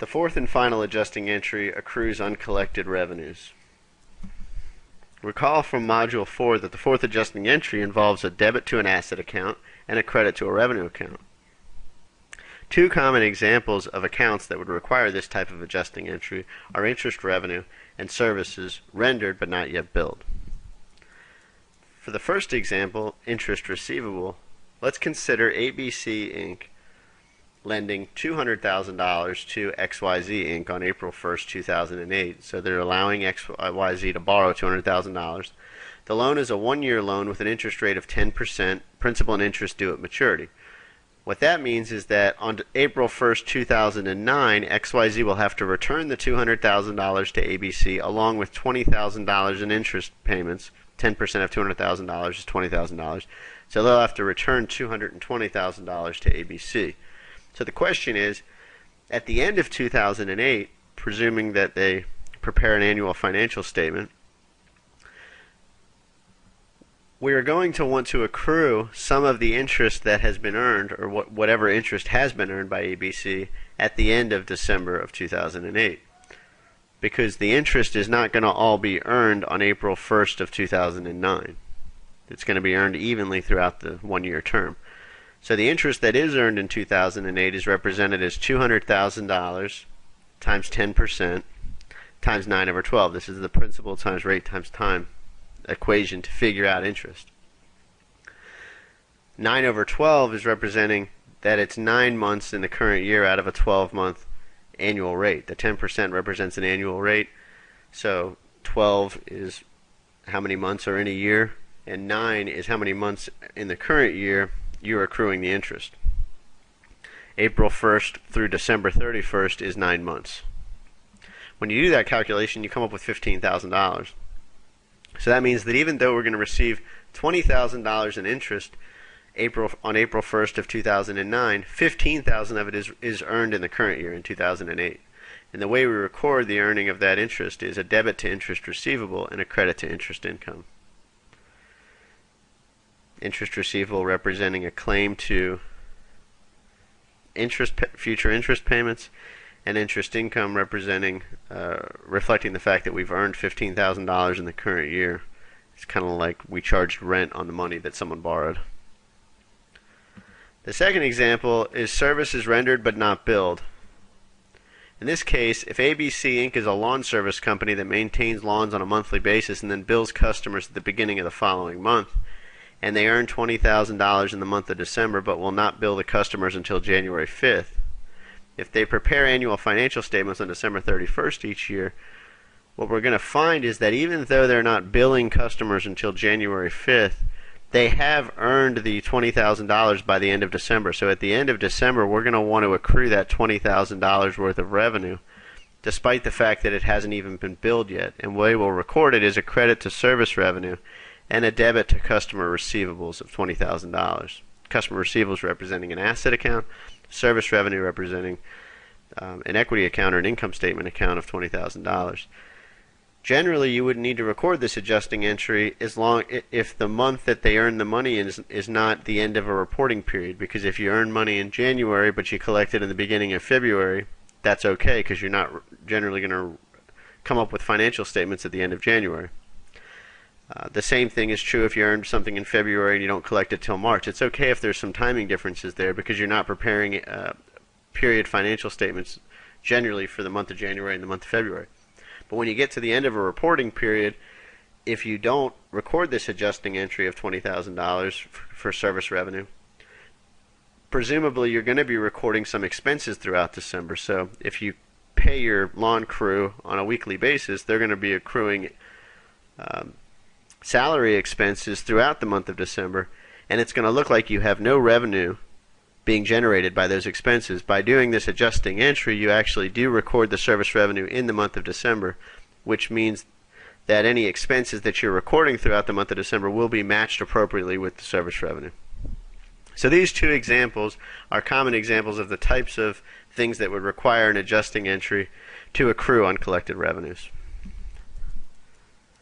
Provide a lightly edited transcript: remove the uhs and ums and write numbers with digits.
The fourth and final adjusting entry accrues uncollected revenues. Recall from Module 4 that the fourth adjusting entry involves a debit to an asset account and a credit to a revenue account. Two common examples of accounts that would require this type of adjusting entry are interest revenue and services rendered but not yet billed. For the first example, interest receivable, let's consider ABC Inc. lending $200,000 to XYZ Inc. on April 1st, 2008. So they're allowing XYZ to borrow $200,000. The loan is a one-year loan with an interest rate of 10%, principal and interest due at maturity. What that means is that on April 1st, 2009, XYZ will have to return the $200,000 to ABC along with $20,000 in interest payments. 10% of $200,000 is $20,000. So they'll have to return $220,000 to ABC. So the question is, at the end of 2008, presuming that they prepare an annual financial statement, we are going to want to accrue some of the interest that has been earned, or whatever interest has been earned by ABC, at the end of December of 2008. Because the interest is not going to all be earned on April 1st of 2009. It's going to be earned evenly throughout the one-year term. So the interest that is earned in 2008 is represented as $200,000 times 10% times 9/12. This is the principal times rate times time equation to figure out interest. 9/12 is representing that it's 9 months in the current year out of a 12-month annual rate. The 10% represents an annual rate. So 12 is how many months are in a year, and 9 is how many months in the current year you're accruing the interest. April 1st through December 31st is 9 months. When you do that calculation, you come up with $15,000. So that means that even though we're going to receive $20,000 in interest on April 1st of 2009, $15,000 of it is earned in the current year, in 2008. And the way we record the earning of that interest is a debit to interest receivable and a credit to interest income. Interest receivable representing a claim to future interest payments, and interest income representing reflecting the fact that we've earned $15,000 in the current year. It's kind of like we charged rent on the money that someone borrowed. The second example is services rendered but not billed. In this case, if ABC Inc. is a lawn service company that maintains lawns on a monthly basis and then bills customers at the beginning of the following month, and they earn $20,000 in the month of December but will not bill the customers until January 5th, if they prepare annual financial statements on December 31st each year, what we're going to find is that even though they're not billing customers until January 5th, they have earned the $20,000 by the end of December. So at the end of December, we're going to want to accrue that $20,000 worth of revenue, despite the fact that it hasn't even been billed yet. And the way we'll record it is a credit to service revenue and a debit to customer receivables of $20,000. Customer receivables representing an asset account, service revenue representing an equity account or an income statement account of $20,000. Generally, you would need to record this adjusting entry if the month that they earn the money is not the end of a reporting period, because if you earn money in January but you collect it in the beginning of February, that's okay because you're not generally going to come up with financial statements at the end of January. The same thing is true if you earned something in February and you don't collect it till March. It's okay if there's some timing differences there because you're not preparing period financial statements generally for the month of January and the month of February. But when you get to the end of a reporting period, if you don't record this adjusting entry of $20,000 for service revenue, presumably you're going to be recording some expenses throughout December. So if you pay your lawn crew on a weekly basis, they're going to be accruing salary expenses throughout the month of December, and it's going to look like you have no revenue being generated by those expenses. By doing this adjusting entry, you actually do record the service revenue in the month of December, which means that any expenses that you're recording throughout the month of December will be matched appropriately with the service revenue. So these two examples are common examples of the types of things that would require an adjusting entry to accrue uncollected revenues.